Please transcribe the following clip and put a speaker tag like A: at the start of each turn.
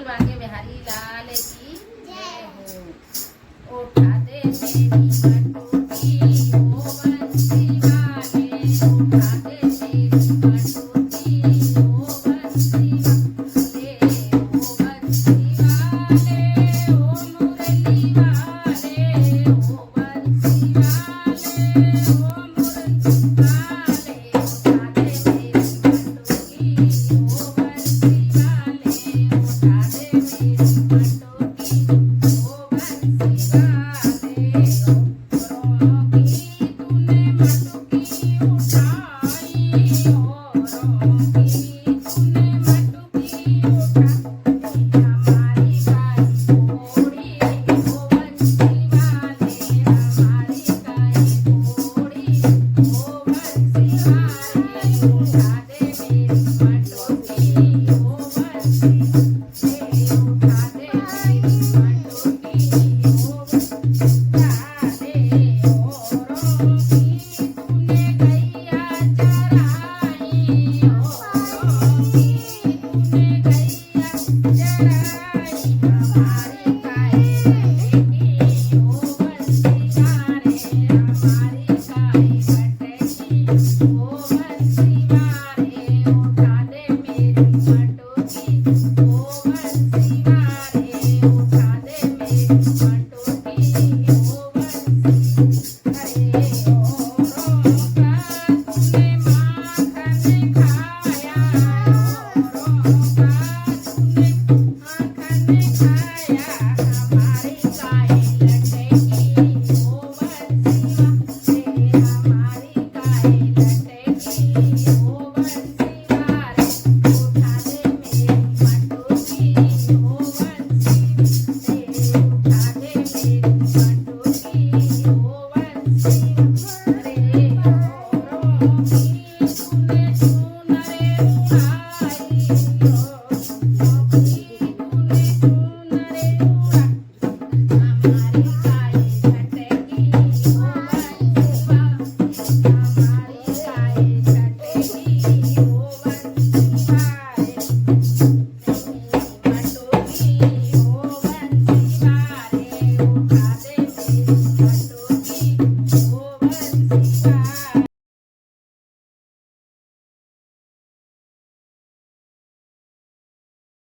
A: बोल बाके बिहारी लाल की जय हो। उठा दे मेरी मटकी ओ बंसी वाले, उठा दे मेरी मटकी ओ बंसी वाले, ओ बंसी वाले, ओ मुरली वाले, ओ बंसी वाले, ओ मुरली वाले, उठा दे मेरी मटकी ओ बंसी वाले, उठा दे मेरी मटकी ओ बंसी वाले। रोकी तूने मटकी उठाई, ओ रोकी तूने मटकी उठाई, हमारी गाय घोड़ी ओ बंसी वाले, हमारी गाय घोड़ी ओ बंसी वाले, उठा दे मेरी मटकी ओ बंसी वाले, उठा दे मेरी मटकी ओ बंसी वाले। ओ रोकी तूने गैया चराई, ओ रोकी तूने गैया चराई, हमारी गाय बटेगी ओ बंसी वाले, हमारी गाय बटेगी ओ बंसी वाले, उठा दे मेरी मटकी ओ बंसी वाले,